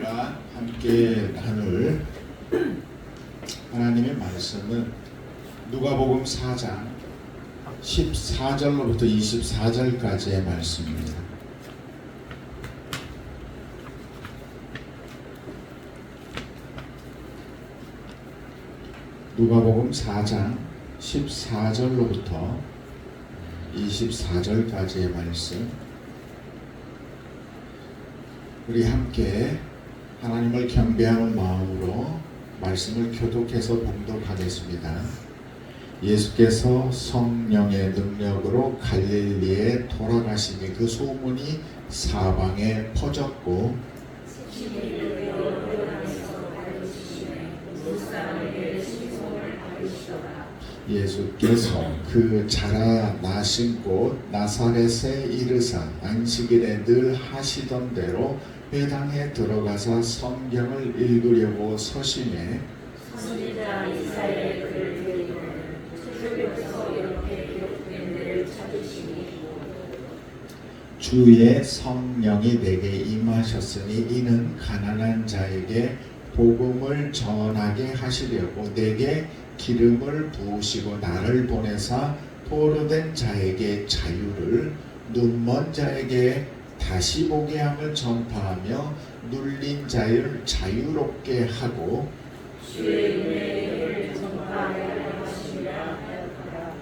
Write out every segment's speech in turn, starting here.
우리가 함께 나눌 하나님의 말씀은 누가복음 4장 14절로부터 24절까지의 말씀입니다. 누가복음 4장 14절로부터 24절까지의 말씀, 우리 함께 하나님을 경배하는 마음으로 말씀을 교독해서 봉독하겠습니다. 예수께서 성령의 능력으로 갈릴리에 돌아가시니 그 소문이 사방에 퍼졌고 예수께서 그 자라 나신 곳 나사렛에 이르사 안식일에 늘 하시던 대로 회당에 들어가사 성경을 읽으려고 서심해 선지자 이사야의 글을 들이고는 출애굽서 이렇게 기록된 데를 찾으시니 주의 성령이 내게 임하셨으니 이는 가난한 자에게 복음을 전하게 하시려고 내게 기름을 부으시고 나를 보내사 포로된 자에게 자유를 눈먼 자에게 다시 보게 함을 전파하며 눌린 자를 자유롭게 하고 주의 은혜를 전파하여 하시리라 하였더라.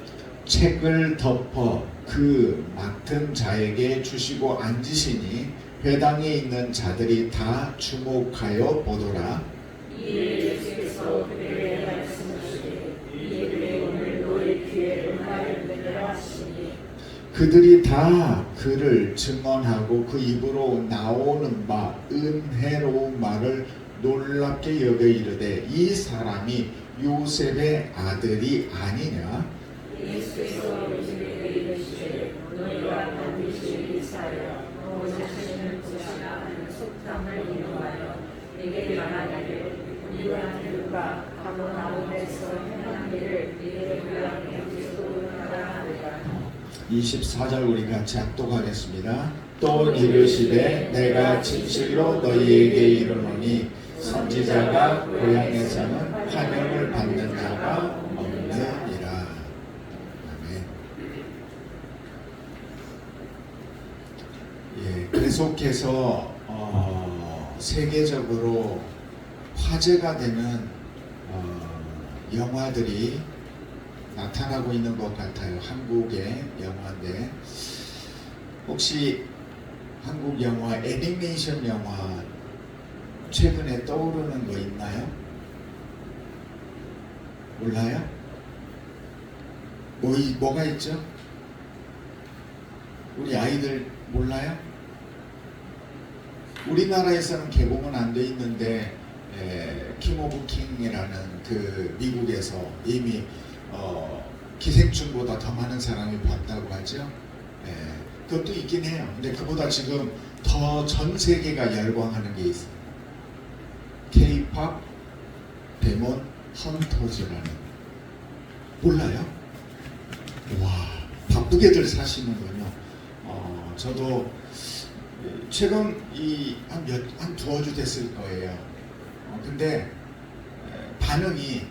책을 덮어 그 맡은 자에게 주시고 앉으시니 회당에 있는 자들이 다 주목하여 보더라. 이에 예수께서 그들에게 말씀하시되 이들의 오늘 너희 귀에 음하를 내라 하시니 그들이 다 그를 증언하고 그 입으로 나오는 바 은혜로운 말을 놀랍게 여겨 이르되 이 사람이 요셉의 아들이 아니냐? 예수께서 요셉에게 이르시되 너희가 반드시 이사야 모세는 것이라 하는 속담을 인용하여 내게 말하기를 네가 들과 가버나움에서 행한 일을 네게 고향에 그리스도로 하리라. 24절 우리 같이 합독하겠습니다. 또 이르시되 내가 진실로 너희에게 이르노니 선지자가 고향에서는 환영을 받는 자가 없느니라. 아멘. 계속해서 세계적으로 화제가 되는 영화들이 나타나고 있는 것 같아요. 한국의 영화인데 혹시 한국 영화, 애니메이션 영화 최근에 떠오르는 거 있나요? 몰라요? 뭐가 있죠? 우리 아이들 몰라요? 우리나라에서는 개봉은 안 돼 있는데 킹 오브 킹이라는 그 미국에서 이미 기생충보다 더 많은 사람이 봤다고 하죠. 그것도 있긴 해요. 근데 그보다 지금 더 전 세계가 열광하는 게 있어요. K-pop 데몬 헌터즈라는. 몰라요? 와, 바쁘게들 사시는군요. 저도 최근 한 두어 주 됐을 거예요. 근데 반응이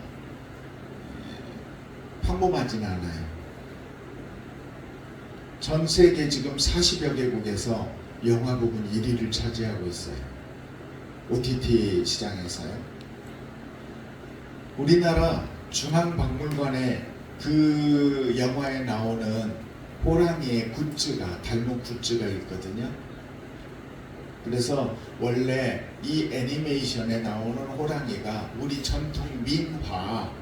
평범하지는 않아요. 전 세계 지금 40여 개국에서 영화 부분 1위를 차지하고 있어요. OTT 시장에서요. 우리나라 중앙박물관에 그 영화에 나오는 호랑이의 굿즈가, 닮은 굿즈가 있거든요. 그래서 원래 이 애니메이션에 나오는 호랑이가 우리 전통 민화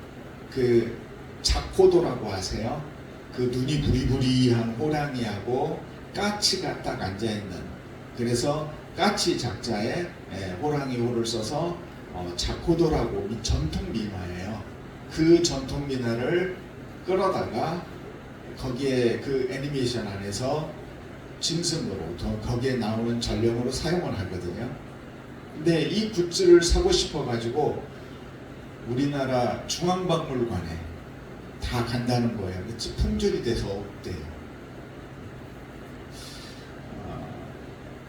그 자코도라고 하세요. 그 눈이 부리부리한 호랑이하고 까치가 딱 앉아있는, 그래서 까치 작자에 호랑이호를 써서 자코도라고 전통 민화예요. 그 전통 민화를 끌어다가 거기에 그 애니메이션 안에서 짐승으로 거기에 나오는 전령으로 사용을 하거든요. 근데 이 굿즈를 사고 싶어 가지고 우리나라 중앙박물관에 다 간다는 거예요. 그치? 품절이 돼서 없대요.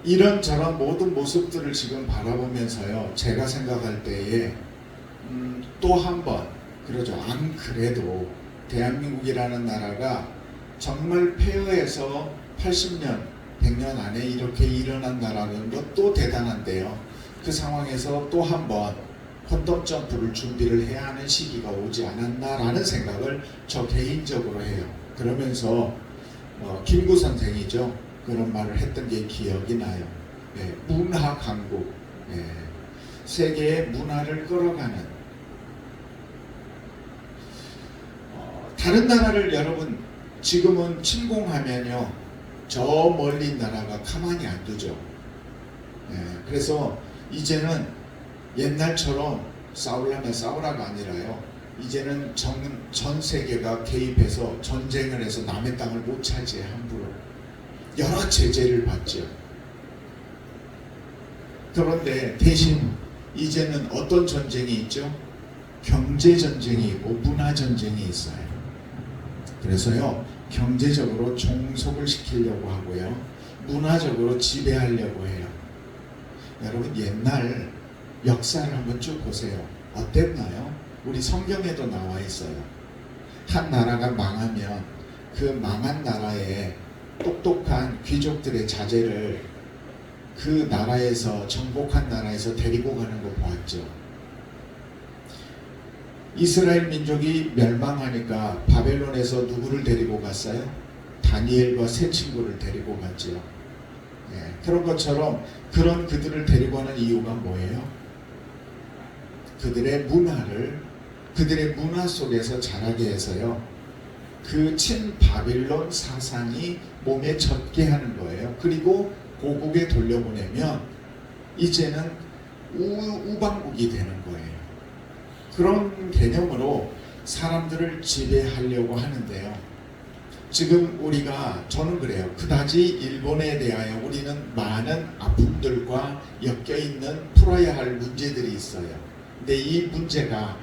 이런저런 모든 모습들을 지금 바라보면서요, 제가 생각할 때에 또 한 번, 그러죠. 안 그래도 대한민국이라는 나라가 정말 폐허에서 80년, 100년 안에 이렇게 일어난 나라는 것도 대단한데요. 그 상황에서 또 한 번 콘돔 점프를 준비를 해야 하는 시기가 오지 않았나라는 생각을 저 개인적으로 해요. 그러면서 김구 선생이죠. 그런 말을 했던 게 기억이 나요. 네, 문화 강국, 네, 세계의 문화를 끌어가는 다른 나라를 여러분 지금은 침공하면요, 저 멀리 나라가 가만히 안 두죠. 네, 그래서 이제는 옛날처럼 싸우려면 싸우라가 아니라요, 이제는 전 세계가 개입해서 전쟁을 해서 남의 땅을 못 차지해 함부로 여러 제재를 받죠. 그런데 대신 이제는 어떤 전쟁이 있죠? 경제 전쟁이 있고 문화 전쟁이 있어요. 그래서요, 경제적으로 종속을 시키려고 하고요, 문화적으로 지배하려고 해요. 여러분 옛날 역사를 한번 쭉 보세요. 어땠나요? 우리 성경에도 나와 있어요. 한 나라가 망하면 그 망한 나라에 똑똑한 귀족들의 자제를 그 나라에서, 정복한 나라에서 데리고 가는 거 보았죠. 이스라엘 민족이 멸망하니까 바벨론에서 누구를 데리고 갔어요? 다니엘과 세 친구를 데리고 갔죠. 네, 그런 것처럼 그런 그들을 데리고 가는 이유가 뭐예요? 그들의 문화 속에서 자라게 해서요, 그 친바빌론 사상이 몸에 젖게 하는 거예요. 그리고 고국에 돌려보내면 이제는 우방국이 되는 거예요. 그런 개념으로 사람들을 지배하려고 하는데요, 지금 저는 그래요. 그다지 일본에 대하여 우리는 많은 아픔들과 엮여있는 풀어야 할 문제들이 있어요. 근데 이 문제가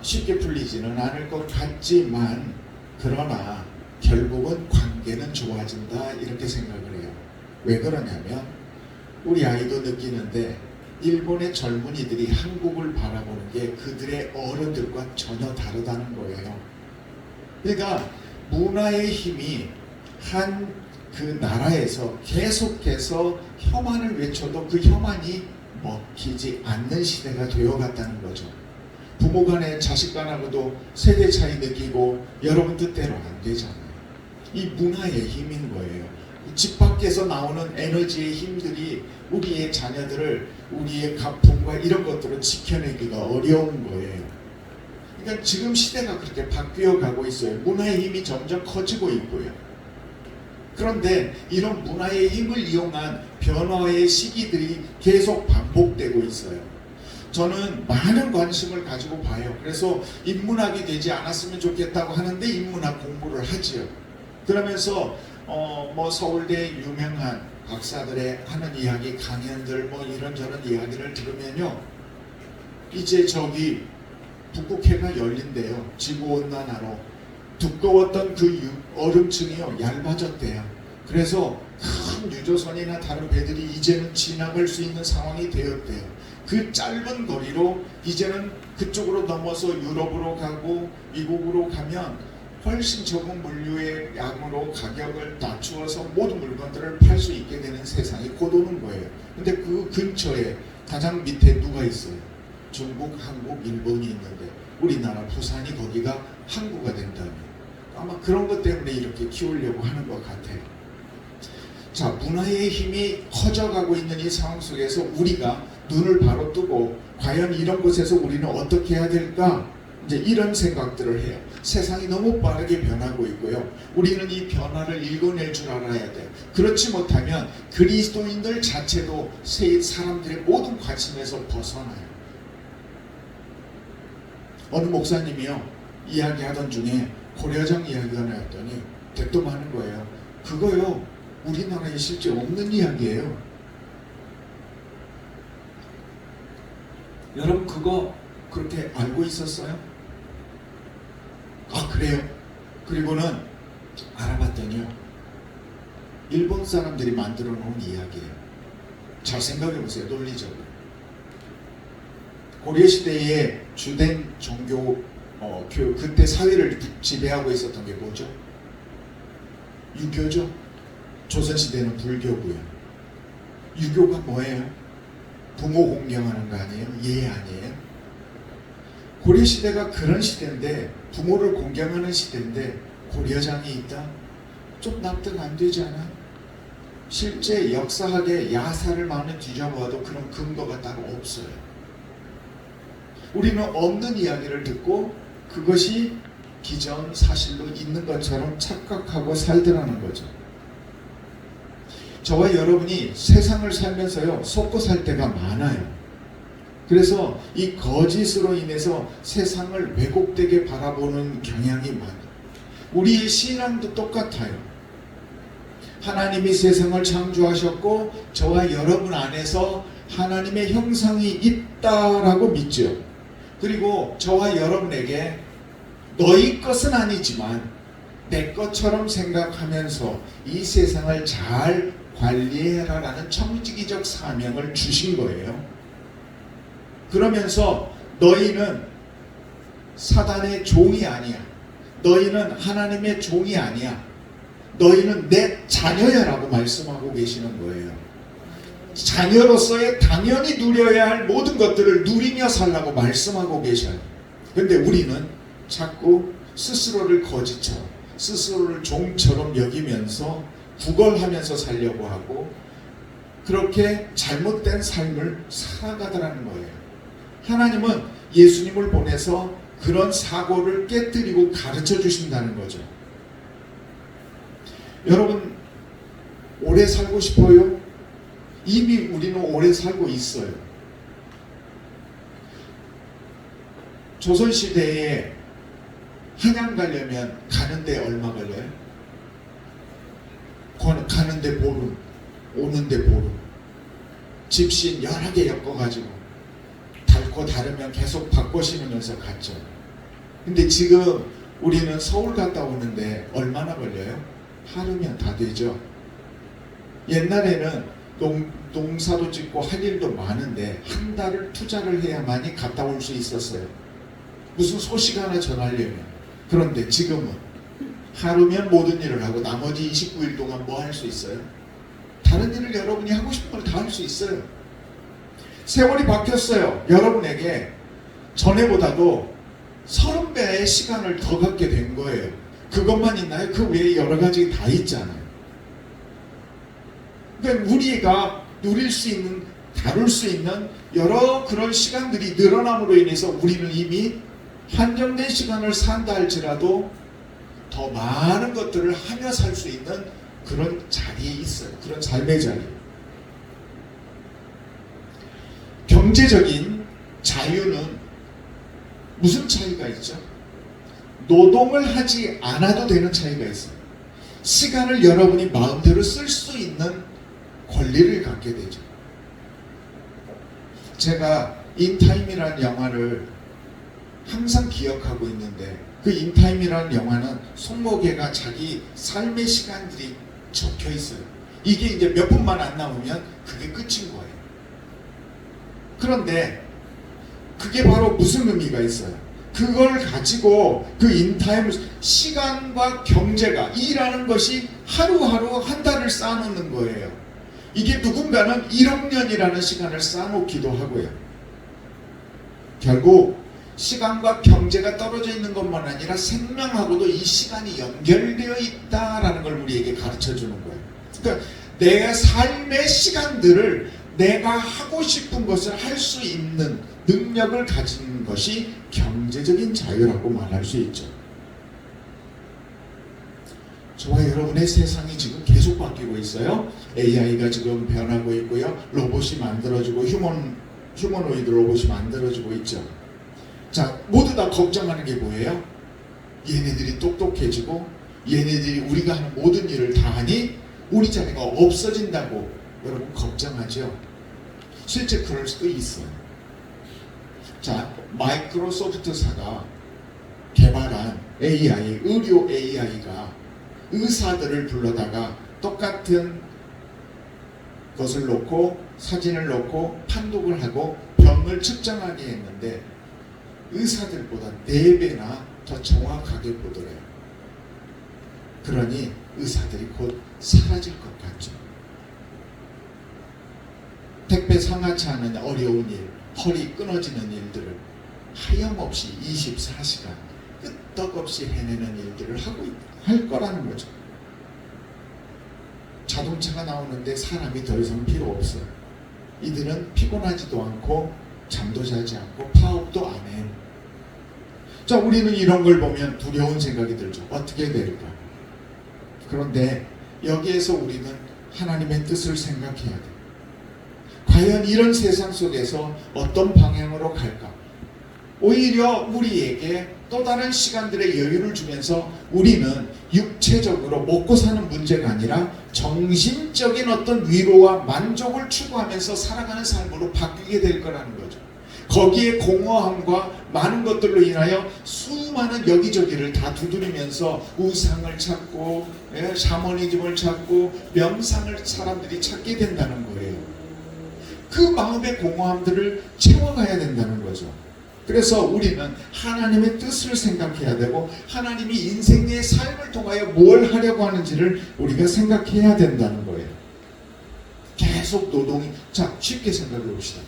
쉽게 풀리지는 않을 것 같지만, 그러나 결국은 관계는 좋아진다, 이렇게 생각을 해요. 왜 그러냐면 우리 아이도 느끼는데 일본의 젊은이들이 한국을 바라보는 게 그들의 어른들과 전혀 다르다는 거예요. 그러니까 문화의 힘이 한 그 나라에서 계속해서 혐한을 외쳐도 그 혐한이 먹히지 않는 시대가 되어갔다는 거죠. 부모 간에 자식 간하고도 세대 차이 느끼고 여러분 뜻대로 안 되잖아요. 이 문화의 힘인 거예요. 집 밖에서 나오는 에너지의 힘들이 우리의 자녀들을 우리의 가풍과 이런 것들을 지켜내기가 어려운 거예요. 그러니까 지금 시대가 그렇게 바뀌어 가고 있어요. 문화의 힘이 점점 커지고 있고요. 그런데 이런 문화의 힘을 이용한 변화의 시기들이 계속 반복되고 있어요. 저는 많은 관심을 가지고 봐요. 그래서 인문학이 되지 않았으면 좋겠다고 하는데 인문학 공부를 하지요. 그러면서 서울대 유명한 박사들의 하는 이야기, 강연들 이런저런 이야기를 들으면요, 이제 저기 북극해가 열린대요. 지구온난화로 두꺼웠던 그 얼음층이요, 얇아졌대요. 그래서 큰 유조선이나 다른 배들이 이제는 지나갈 수 있는 상황이 되었대요. 그 짧은 거리로 이제는 그쪽으로 넘어서 유럽으로 가고 미국으로 가면 훨씬 적은 물류의 양으로 가격을 낮추어서 모든 물건들을 팔 수 있게 되는 세상이 곧 오는 거예요. 근데 그 근처에 가장 밑에 누가 있어요? 중국, 한국, 일본이 있는데 우리나라 부산이 거기가 항구가 된다면 아마 그런 것 때문에 이렇게 키우려고 하는 것 같아요. 자, 문화의 힘이 커져가고 있는 이 상황 속에서 우리가 눈을 바로 뜨고 과연 이런 곳에서 우리는 어떻게 해야 될까? 이제 이런 생각들을 해요. 세상이 너무 빠르게 변하고 있고요. 우리는 이 변화를 읽어낼 줄 알아야 돼요. 그렇지 못하면 그리스도인들 자체도 사람들의 모든 관심에서 벗어나요. 어느 목사님이요, 이야기하던 중에 고려정 이야기가 나왔더니 대뜸하는 거예요. 그거요, 우리나라에 실제 없는 이야기예요. 여러분 그거 그렇게 알고 있었어요? 아, 그래요? 그리고는 알아봤더니요, 일본 사람들이 만들어 놓은 이야기예요. 잘 생각해 보세요. 논리적으로. 고려 시대의 주된 종교 그때 사회를 지배하고 있었던 게 뭐죠? 유교죠. 조선 시대는 불교고요. 유교가 뭐예요? 부모 공경하는 거 아니에요? 예 아니에요? 고려 시대가 그런 시대인데 부모를 공경하는 시대인데 고려장이 있다? 좀 납득 안 되지 않아? 실제 역사학에 야사를 많이 뒤져봐도 그런 근거가 따로 없어요. 우리는 없는 이야기를 듣고 그것이 기정사실로 있는 것처럼 착각하고 살더라는 거죠. 저와 여러분이 세상을 살면서요 속고 살 때가 많아요. 그래서 이 거짓으로 인해서 세상을 왜곡되게 바라보는 경향이 많아요. 우리의 신앙도 똑같아요. 하나님이 세상을 창조하셨고 저와 여러분 안에서 하나님의 형상이 있다라고 믿죠. 그리고 저와 여러분에게 너희 것은 아니지만 내 것처럼 생각하면서 이 세상을 잘 관리해라라는 청지기적 사명을 주신 거예요. 그러면서 너희는 사단의 종이 아니야. 너희는 하나님의 종이 아니야. 너희는 내 자녀야라고 말씀하고 계시는 거예요. 자녀로서의 당연히 누려야 할 모든 것들을 누리며 살라고 말씀하고 계셔요. 근데 우리는 자꾸 스스로를 거지처럼 스스로를 종처럼 여기면서 구걸하면서 살려고 하고 그렇게 잘못된 삶을 살아가더라는 거예요. 하나님은 예수님을 보내서 그런 사고를 깨뜨리고 가르쳐 주신다는 거죠. 여러분 오래 살고 싶어요? 이미 우리는 오래 살고 있어요. 조선시대에 한양 가려면 가는데 얼마 걸려요? 가는데 보름, 오는데 보름. 집신 여러 개 엮어가지고 닳고 다르면 계속 바꿔 신으면서 갔죠. 근데 지금 우리는 서울 갔다 오는데 얼마나 걸려요? 하루면 다 되죠. 옛날에는 농사도 짓고 할 일도 많은데 한 달을 투자를 해야만이 갔다 올 수 있었어요. 무슨 소식 하나 전하려면. 그런데 지금은 하루면 모든 일을 하고 나머지 29일 동안 뭐 할 수 있어요? 다른 일을 여러분이 하고 싶은 걸 다 할 수 있어요. 세월이 바뀌었어요. 여러분에게 전에보다도 30배의 시간을 더 갖게 된 거예요. 그것만 있나요? 그 외에 여러 가지 다 있잖아요. 그러니까 우리가 누릴 수 있는, 다룰 수 있는 여러 그런 시간들이 늘어남으로 인해서 우리는 이미 한정된 시간을 산다 할지라도 더 많은 것들을 하며 살 수 있는 그런 자리에 있어요. 그런 삶의 자리. 경제적인 자유는 무슨 차이가 있죠? 노동을 하지 않아도 되는 차이가 있어요. 시간을 여러분이 마음대로 쓸 수 있는 권리를 갖게 되죠. 제가 인타임이라는 영화를 항상 기억하고 있는데 그 인타임이라는 영화는 손목에가 자기 삶의 시간들이 적혀 있어요. 이게 이제 몇 분만 안 나오면 그게 끝인 거예요. 그런데 그게 바로 무슨 의미가 있어요? 그걸 가지고 그 인타임 시간과 경제가 일하는 것이 하루하루 한 달을 쌓아놓는 거예요. 이게 누군가는 1억 년이라는 시간을 쌓아놓기도 하고요. 결국 시간과 경제가 떨어져 있는 것만 아니라 생명하고도 이 시간이 연결되어 있다라는 걸 우리에게 가르쳐 주는 거예요. 그러니까 내 삶의 시간들을 내가 하고 싶은 것을 할 수 있는 능력을 가진 것이 경제적인 자유라고 말할 수 있죠. 저와 여러분의 세상이 지금 계속 바뀌고 있어요. AI가 지금 변하고 있고요. 로봇이 만들어지고 휴머노이드 로봇이 만들어지고 있죠. 자, 모두 다 걱정하는 게 뭐예요? 얘네들이 똑똑해지고 얘네들이 우리가 하는 모든 일을 다 하니 우리 자리가 없어진다고 여러분 걱정하죠? 실제 그럴 수도 있어요. 자, 마이크로소프트사가 개발한 AI, 의료 AI가 의사들을 불러다가 똑같은 것을 놓고 사진을 넣고 판독을 하고 병을 측정하게 했는데 의사들보다 4배나 더 정확하게 보더래요. 그러니 의사들이 곧 사라질 것 같죠. 택배 상하차 하는 어려운 일, 허리 끊어지는 일들을 하염없이 24시간 끄떡없이 해내는 일들을 할 거라는 거죠. 자동차가 나오는데 사람이 더 이상 필요 없어요. 이들은 피곤하지도 않고 잠도 자지 않고 파업도 안 해요. 자, 우리는 이런 걸 보면 두려운 생각이 들죠. 어떻게 될까? 그런데 여기에서 우리는 하나님의 뜻을 생각해야 돼요. 과연 이런 세상 속에서 어떤 방향으로 갈까? 오히려 우리에게 또 다른 시간들의 여유를 주면서 우리는 육체적으로 먹고 사는 문제가 아니라 정신적인 어떤 위로와 만족을 추구하면서 살아가는 삶으로 바뀌게 될 거라는 거죠. 거기에 공허함과 많은 것들로 인하여 수많은 여기저기를 다 두드리면서 우상을 찾고 샤머니즘을 찾고 명상을 사람들이 찾게 된다는 거예요. 그 마음의 공허함들을 채워가야 된다는 거죠. 그래서 우리는 하나님의 뜻을 생각해야 되고 하나님이 인생의 삶을 통하여 뭘 하려고 하는지를 우리가 생각해야 된다는 거예요. 계속 노동이, 자, 쉽게 생각해 봅시다.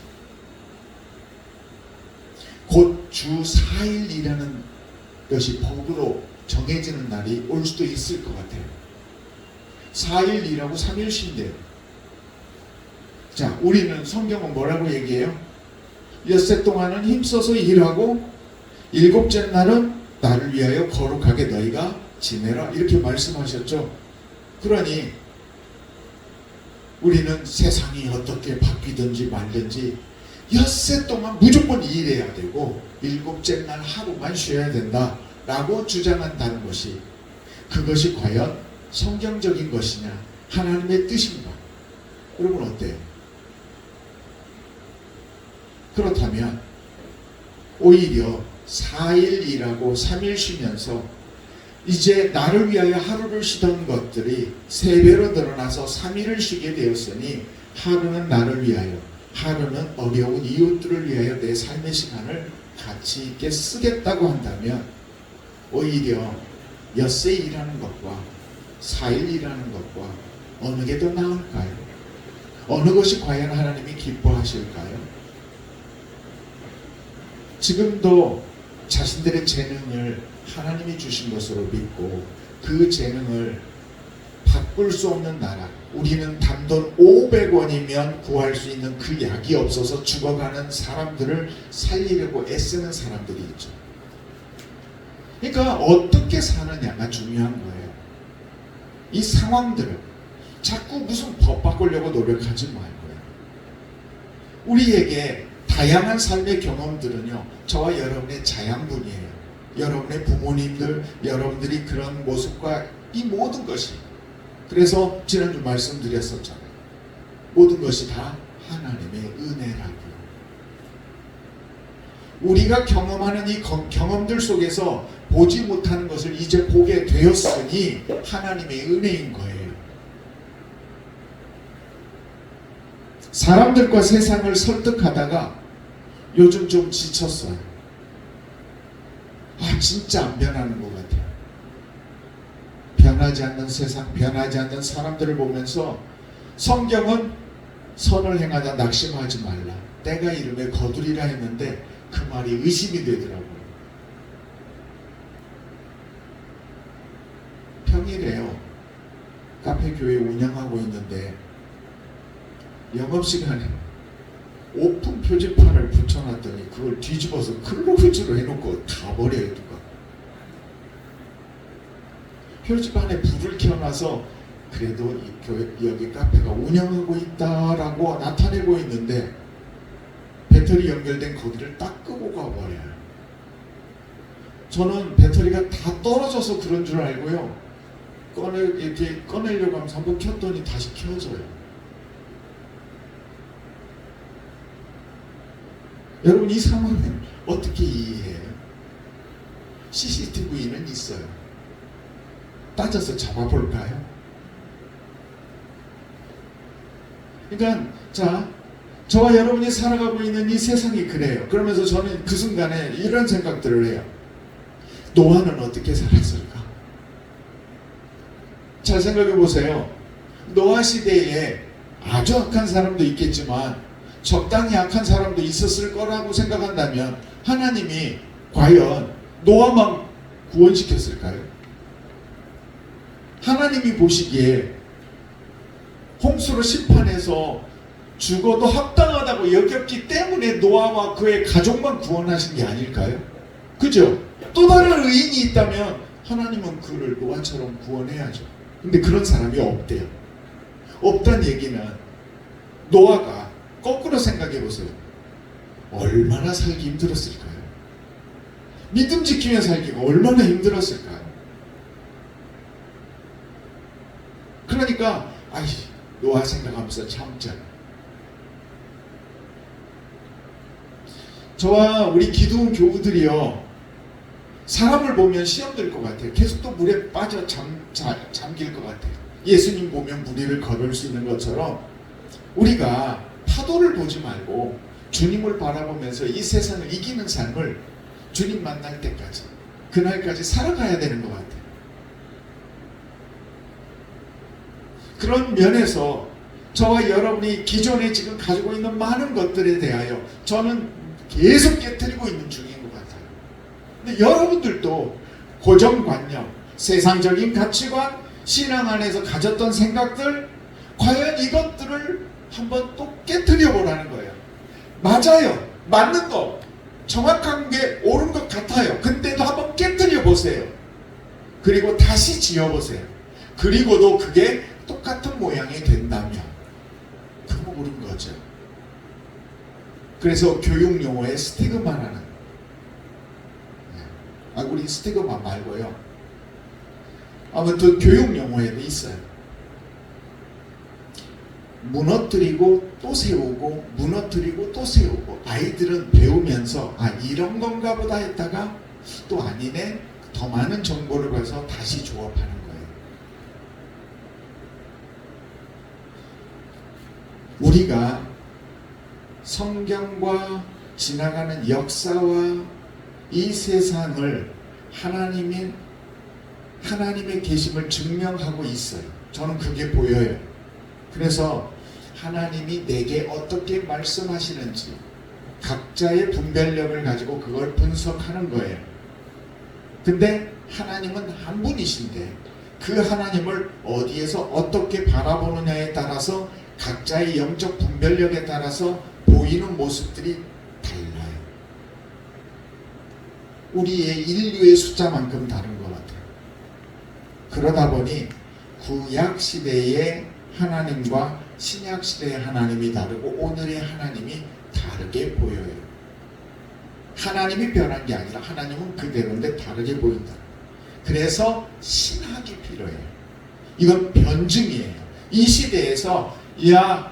곧 주 4일 일하는 것이 법으로 정해지는 날이 올 수도 있을 것 같아요. 4일 일하고 3일 쉰대요. 자, 우리는 성경은 뭐라고 얘기해요? 엿새 동안은 힘써서 일하고 일곱째 날은 나를 위하여 거룩하게 너희가 지내라, 이렇게 말씀하셨죠. 그러니 우리는 세상이 어떻게 바뀌든지 말든지 엿새 동안 무조건 일해야 되고 일곱째 날 하루만 쉬어야 된다 라고 주장한다는 것이, 그것이 과연 성경적인 것이냐, 하나님의 뜻인가? 여러분 어때요? 그렇다면 오히려 4일 일하고 3일 쉬면서 이제 나를 위하여 하루를 쉬던 것들이 3배로 늘어나서 3일을 쉬게 되었으니 하루는 나를 위하여, 하루는 어려운 이웃들을 위하여 내 삶의 시간을 가치 있게 쓰겠다고 한다면 오히려 엿새 일하는 것과 4일 일하는 것과 어느 게 더 나을까요? 어느 것이 과연 하나님이 기뻐하실까요? 지금도 자신들의 재능을 하나님이 주신 것으로 믿고 그 재능을 바꿀 수 없는 나라, 우리는 단돈 500원이면 구할 수 있는 그 약이 없어서 죽어가는 사람들을 살리려고 애쓰는 사람들이 있죠. 그러니까 어떻게 사느냐가 중요한 거예요. 이 상황들을 자꾸 무슨 법 바꾸려고 노력하지 말고요. 우리에게 다양한 삶의 경험들은요, 저와 여러분의 자양분이에요. 여러분의 부모님들, 여러분들이 그런 모습과 이 모든 것이, 그래서 지난주 말씀드렸었잖아요. 모든 것이 다 하나님의 은혜라고요. 우리가 경험하는 이 경험들 속에서 보지 못하는 것을 이제 보게 되었으니 하나님의 은혜인 거예요. 사람들과 세상을 설득하다가 요즘 좀 지쳤어요. 진짜 안 변하는 것 같아요. 변하지 않는 세상, 변하지 않는 사람들을 보면서 성경은 선을 행하다 낙심하지 말라, 때가 이름에 거두리라 했는데 그 말이 의심이 되더라고요. 평일에요, 카페 교회 운영하고 있는데 영업시간에 오픈 표지판을 붙여놨더니 그걸 뒤집어서 클로즈로 해놓고 가버려요. 누가 표지판에 불을 켜놔서 그래도 이 교회, 여기 카페가 운영하고 있다라고 나타내고 있는데 배터리 연결된 거기를 딱 끄고 가버려요. 저는 배터리가 다 떨어져서 그런 줄 알고요, 이렇게 꺼내려고 하면서 한번 켰더니 다시 켜져요. 여러분, 이 상황을 어떻게 이해해요? CCTV는 있어요. 따져서 잡아볼까요? 그러니까 자, 저와 여러분이 살아가고 있는 이 세상이 그래요. 그러면서 저는 그 순간에 이런 생각들을 해요. 노아는 어떻게 살았을까? 잘 생각해 보세요. 노아 시대에 아주 악한 사람도 있겠지만 적당히 악한 사람도 있었을 거라고 생각한다면 하나님이 과연 노아만 구원시켰을까요? 하나님이 보시기에 홍수로 심판해서 죽어도 합당하다고 여겼기 때문에 노아와 그의 가족만 구원하신 게 아닐까요? 그죠? 또 다른 의인이 있다면 하나님은 그를 노아처럼 구원해야죠. 근데 그런 사람이 없대요. 없단 얘기는 노아가 거꾸로 생각해 보세요. 얼마나 살기 힘들었을까요? 믿음 지키며 살기가 얼마나 힘들었을까요? 그러니까 노아 생각하면서 참자. 저와 우리 기도원 교우들이요, 사람을 보면 시험 들 것 같아요. 계속 또 물에 빠져 잠길 것 같아요. 예수님 보면 물 위를 걸을 수 있는 것처럼 우리가 파도를 보지 말고 주님을 바라보면서 이 세상을 이기는 삶을 주님 만날 때까지, 그날까지 살아가야 되는 것 같아요. 그런 면에서 저와 여러분이 기존에 지금 가지고 있는 많은 것들에 대하여 저는 계속 깨트리고 있는 중인 것 같아요. 근데 여러분들도 고정관념, 세상적인 가치관, 신앙 안에서 가졌던 생각들, 과연 이것들을 한번 또 깨트려 보라는 거예요. 맞아요. 맞는 거, 정확한 게 옳은 것 같아요. 근데도 한번 깨트려 보세요. 그리고 다시 지어보세요. 그리고도 그게 똑같은 모양이 된다면 그거 옳은 거죠. 그래서 교육 용어에 스티그마라는, 우리 스티그마 말고요, 아무튼 교육 용어에도 있어요. 무너뜨리고 또 세우고 무너뜨리고 또 세우고, 아이들은 배우면서 이런 건가 보다 했다가 또 아니네, 더 많은 정보를 봐서 다시 조합하는 거예요. 우리가 성경과 지나가는 역사와 이 세상을 하나님의 계심을 증명하고 있어요. 저는 그게 보여요. 그래서 하나님이 내게 어떻게 말씀하시는지 각자의 분별력을 가지고 그걸 분석하는 거예요. 근데 하나님은 한 분이신데 그 하나님을 어디에서 어떻게 바라보느냐에 따라서 각자의 영적 분별력에 따라서 보이는 모습들이 달라요. 우리의 인류의 숫자만큼 다른 것 같아요. 그러다 보니 구약 시대의 하나님과 신약 시대의 하나님이 다르고 오늘의 하나님이 다르게 보여요. 하나님이 변한 게 아니라 하나님은 그대로인데 다르게 보인다. 그래서 신학이 필요해요. 이건 변증이에요. 이 시대에서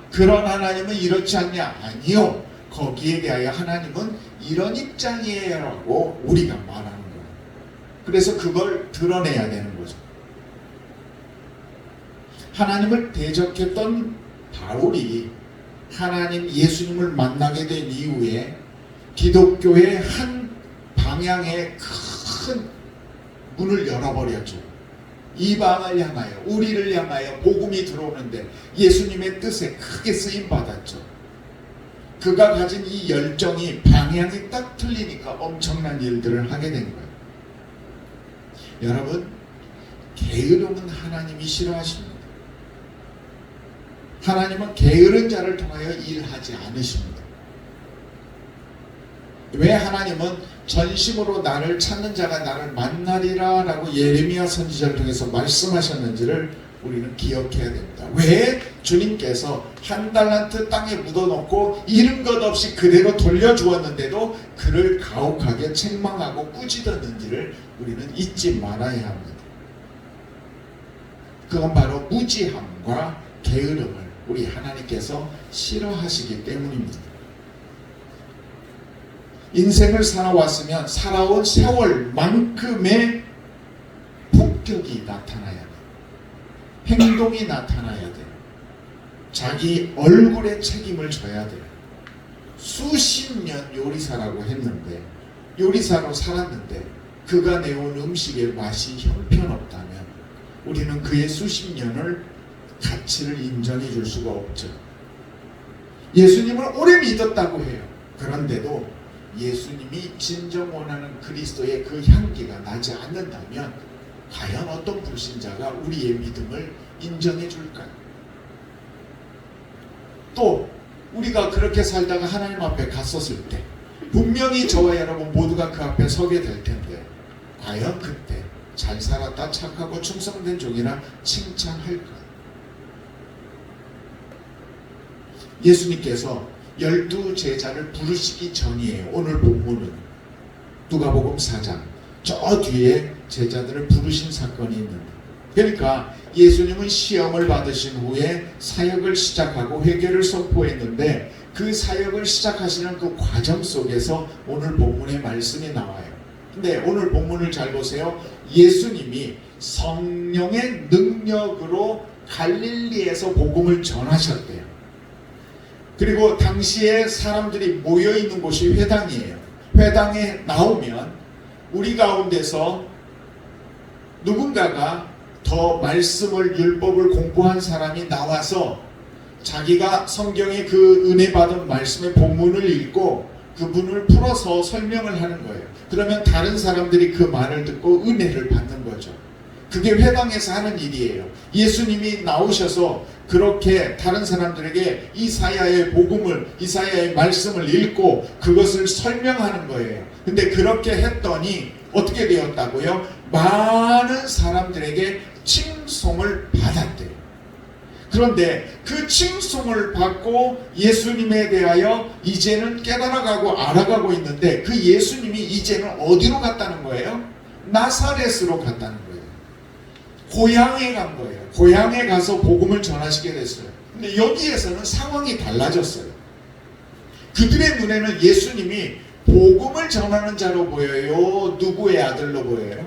그런 하나님은 이렇지 않냐? 아니요. 거기에 대하여 하나님은 이런 입장이에요 라고 우리가 말하는 거예요. 그래서 그걸 드러내야 되는 거죠. 하나님을 대적했던 바울이 하나님 예수님을 만나게 된 이후에 기독교의 한 방향에 큰 문을 열어버렸죠. 이방을 향하여, 우리를 향하여 복음이 들어오는데 예수님의 뜻에 크게 쓰임 받았죠. 그가 가진 이 열정이 방향이 딱 틀리니까 엄청난 일들을 하게 된 거예요. 여러분, 게으름은 하나님이 싫어하십니다. 하나님은 게으른 자를 통하여 일하지 않으십니다. 왜 하나님은 전심으로 나를 찾는 자가 나를 만나리라 라고 예레미야 선지자를 통해서 말씀하셨는지를 우리는 기억해야 됩니다. 왜 주님께서 한 달란트 땅에 묻어놓고 잃은 것 없이 그대로 돌려주었는데도 그를 가혹하게 책망하고 꾸짖었는지를 우리는 잊지 말아야 합니다. 그건 바로 무지함과 게으름을 우리 하나님께서 싫어하시기 때문입니다. 인생을 살아왔으면 살아온 세월만큼의 품격이 나타나야 돼. 행동이 나타나야 돼. 자기 얼굴에 책임을 져야 돼. 수십 년 요리사라고 했는데, 요리사로 살았는데 그가 내온 음식의 맛이 형편없다면 우리는 그의 수십 년을 가치를 인정해 줄 수가 없죠. 예수님을 오래 믿었다고 해요. 그런데도 예수님이 진정 원하는 그리스도의 그 향기가 나지 않는다면 과연 어떤 불신자가 우리의 믿음을 인정해 줄까요? 또 우리가 그렇게 살다가 하나님 앞에 갔었을 때 분명히 저와 여러분 모두가 그 앞에 서게 될 텐데 과연 그때 잘 살았다, 착하고 충성된 종이라 칭찬할까요? 예수님께서 12제자를 부르시기 전이에요. 오늘 본문은 누가복음 4장 저 뒤에 제자들을 부르신 사건이 있는데, 그러니까 예수님은 시험을 받으신 후에 사역을 시작하고 회개를 선포했는데 그 사역을 시작하시는 그 과정 속에서 오늘 본문의 말씀이 나와요. 근데 오늘 본문을 잘 보세요. 예수님이 성령의 능력으로 갈릴리에서 복음을 전하셨대요. 그리고 당시에 사람들이 모여있는 곳이 회당이에요. 회당에 나오면 우리 가운데서 누군가가 더 말씀을, 율법을 공부한 사람이 나와서 자기가 성경의 그 은혜 받은 말씀의 본문을 읽고 그분을 풀어서 설명을 하는 거예요. 그러면 다른 사람들이 그 말을 듣고 은혜를 받는 거죠. 그게 회당에서 하는 일이에요. 예수님이 나오셔서 그렇게 다른 사람들에게 이사야의 복음을, 이사야의 말씀을 읽고 그것을 설명하는 거예요. 근데 그렇게 했더니 어떻게 되었다고요? 많은 사람들에게 칭송을 받았대요. 그런데 그 칭송을 받고 예수님에 대하여 이제는 깨달아가고 알아가고 있는데 그 예수님이 이제는 어디로 갔다는 거예요? 나사렛으로 갔다는 거예요. 고향에 간 거예요. 고향에 가서 복음을 전하시게 됐어요. 근데 여기에서는 상황이 달라졌어요. 그들의 눈에는 예수님이 복음을 전하는 자로 보여요? 누구의 아들로 보여요?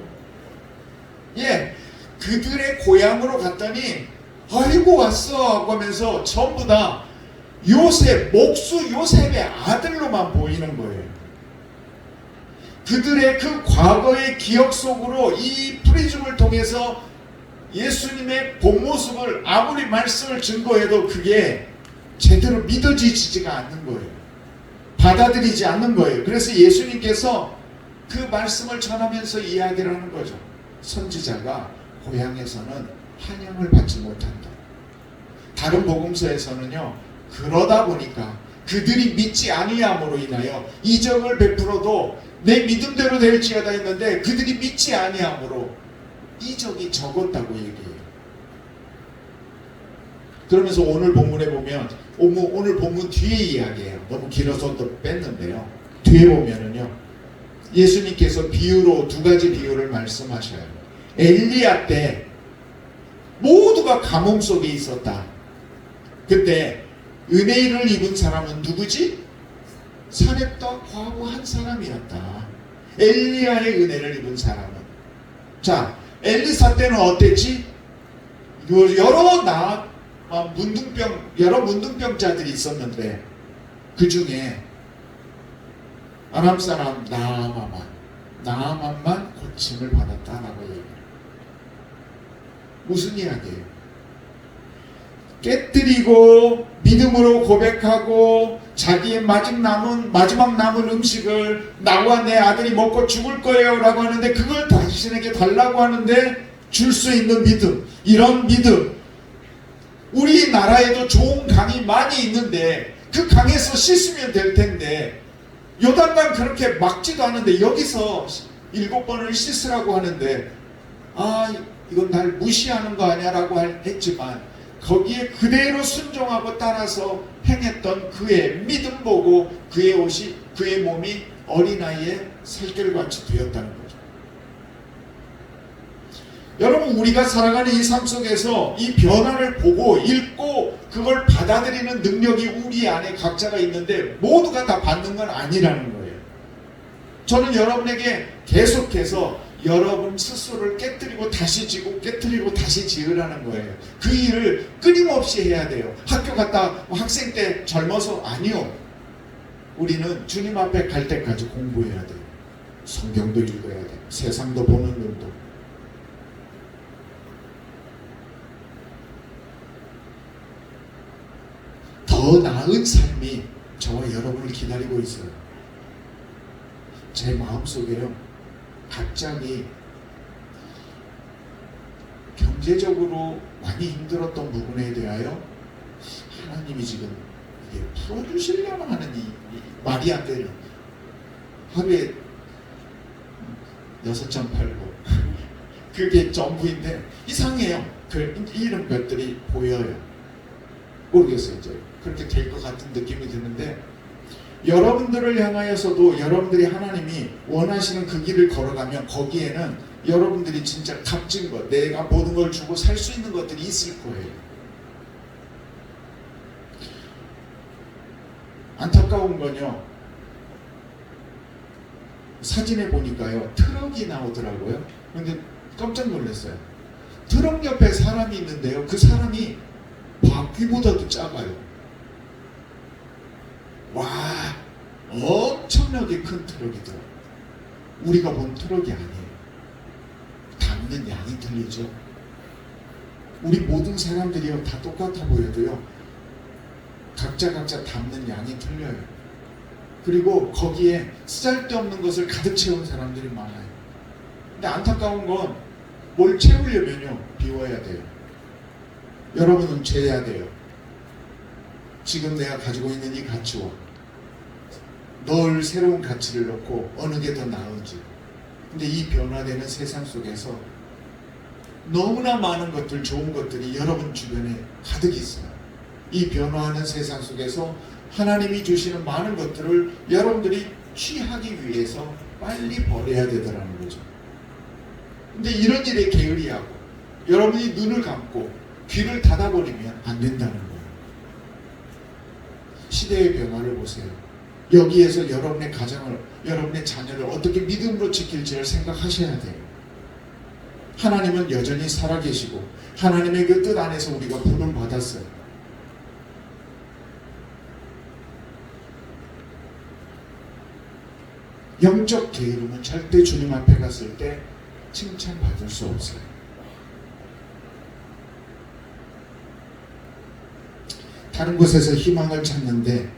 예, 그들의 고향으로 갔더니 아이고 왔어 하고 하면서 전부 다 요셉, 목수 요셉의 아들로만 보이는 거예요. 그들의 그 과거의 기억 속으로 이 프리즘을 통해서 예수님의 본 모습을 아무리 말씀을 증거해도 그게 제대로 믿어지지가 않는 거예요. 받아들이지 않는 거예요. 그래서 예수님께서 그 말씀을 전하면서 이야기를 하는 거죠. 선지자가 고향에서는 환영을 받지 못한다. 다른 복음서에서는요, 그러다 보니까 그들이 믿지 아니함으로 인하여 이적을 베풀어도 내 믿음대로 될지어다 했는데 그들이 믿지 아니함으로 이적이 적었다고 얘기해요. 그러면서 오늘 본문에 보면 오늘 본문 뒤에 이야기해요. 너무 길어서 또 뺐는데요. 뒤에 보면은요, 예수님께서 비유로 두 가지 비유를 말씀하셔요. 엘리야 때 모두가 가뭄 속에 있었다. 그때 은혜를 입은 사람은 누구지? 사렙다 과부 한 사람이었다. 엘리야의 은혜를 입은 사람은. 자, 엘리사 때는 어땠지? 여러 문둥병자들이 있었는데 그 중에 아람 사람 나아만만 고침을 받았다라고 얘기해요. 무슨 이야기예요? 깨뜨리고 믿음으로 고백하고 자기의 마지막 남은 음식을 나와 내 아들이 먹고 죽을 거예요 라고 하는데 그걸 당신에게 달라고 하는데 줄 수 있는 믿음, 이런 믿음. 우리나라에도 좋은 강이 많이 있는데 그 강에서 씻으면 될 텐데 요단강 그렇게 막지도 않은데 여기서 7번을 씻으라고 하는데 이건 날 무시하는 거 아니야 라고 했지만 거기에 그대로 순종하고 따라서 행했던 그의 믿음 보고 그의 몸이 어린아이의 살결같이 되었다는 거죠. 여러분, 우리가 살아가는 이 삶 속에서 이 변화를 보고 읽고 그걸 받아들이는 능력이 우리 안에 각자가 있는데 모두가 다 받는 건 아니라는 거예요. 저는 여러분에게 계속해서 여러분 스스로를 깨뜨리고 다시 지고 깨뜨리고 다시 지으라는 거예요. 그 일을 끊임없이 해야 돼요. 학교 갔다 학생 때 젊어서 아니요. 우리는 주님 앞에 갈 때까지 공부해야 돼요. 성경도 읽어야 돼요. 세상도 보는 눈도. 더 나은 삶이 저와 여러분을 기다리고 있어요. 제 마음속에요, 갑자기 경제적으로 많이 힘들었던 부분에 대하여 하나님이 지금 이게 풀어주시려고 하는 이 말이 안 되는, 하루에 6.89 그게 전부인데 이상해요. 이런 것들이 보여요. 모르겠어요. 이제 그렇게 될 것 같은 느낌이 드는데, 여러분들을 향하여서도 여러분들이 하나님이 원하시는 그 길을 걸어가면 거기에는 여러분들이 진짜 값진 것, 내가 모든 걸 주고 살 수 있는 것들이 있을 거예요. 안타까운 건요, 사진에 보니까요 트럭이 나오더라고요. 근데 깜짝 놀랐어요. 트럭 옆에 사람이 있는데요, 그 사람이 바퀴보다도 작아요. 와, 엄청나게 큰 트럭이더라고요. 우리가 본 트럭이 아니에요. 담는 양이 틀리죠. 우리 모든 사람들이요 다 똑같아 보여도요 각자 담는 양이 틀려요. 그리고 거기에 쓰잘데없는 것을 가득 채운 사람들이 많아요. 근데 안타까운 건 뭘 채우려면요 비워야 돼요. 여러분은 재야 돼요. 지금 내가 가지고 있는 이 가치와 늘 새로운 가치를 넣고 어느 게 더 나은지. 근데 이 변화되는 세상 속에서 너무나 많은 것들, 좋은 것들이 여러분 주변에 가득 있어요. 이 변화하는 세상 속에서 하나님이 주시는 많은 것들을 여러분들이 취하기 위해서 빨리 버려야 되더라는 거죠. 근데 이런 일에 게으리하고 여러분이 눈을 감고 귀를 닫아버리면 안 된다는 거예요. 시대의 변화를 보세요. 여기에서 여러분의 가정을, 여러분의 자녀를 어떻게 믿음으로 지킬지를 생각하셔야 돼요. 하나님은 여전히 살아계시고 하나님의 그 뜻 안에서 우리가 부름 받았어요. 영적 게으름은 절대 주님 앞에 갔을 때 칭찬받을 수 없어요. 다른 곳에서 희망을 찾는데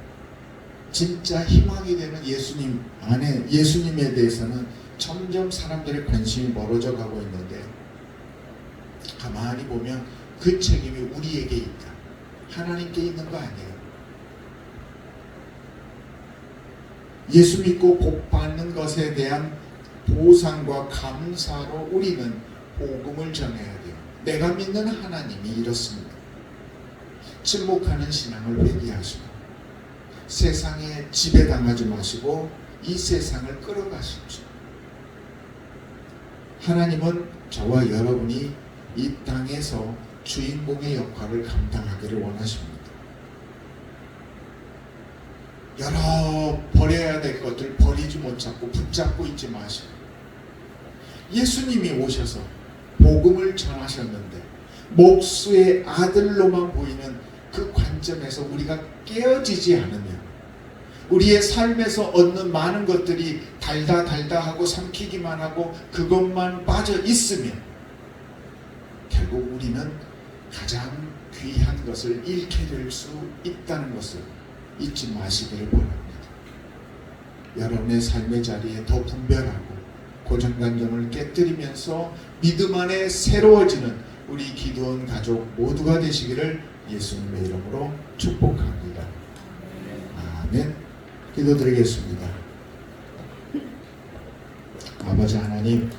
진짜 희망이 되는 예수님 안에, 예수님에 대해서는 점점 사람들의 관심이 멀어져 가고 있는데, 가만히 보면 그 책임이 우리에게 있다. 하나님께 있는 거 아니에요. 예수 믿고 복 받는 것에 대한 보상과 감사로 우리는 복음을 전해야 돼요. 내가 믿는 하나님이 이렇습니다. 침묵하는 신앙을 회개하시고 세상에 지배당하지 마시고 이 세상을 끌어가십시오. 하나님은 저와 여러분이 이 땅에서 주인공의 역할을 감당하기를 원하십니다. 여러 버려야 될 것들 버리지 못하고 붙잡고 있지 마시고, 예수님이 오셔서 복음을 전하셨는데 목수의 아들로만 보이는 그 관점에서 우리가 깨어지지 않으면, 우리의 삶에서 얻는 많은 것들이 달다 하고 삼키기만 하고 그것만 빠져 있으면 결국 우리는 가장 귀한 것을 잃게 될 수 있다는 것을 잊지 마시기를 바랍니다. 여러분의 삶의 자리에 더 분별하고 고정관념을 깨뜨리면서 믿음 안에 새로워지는 우리 기도원 가족 모두가 되시기를 예수님의 이름으로 축복합니다. 아멘. 기도드리겠습니다. 아버지 하나님,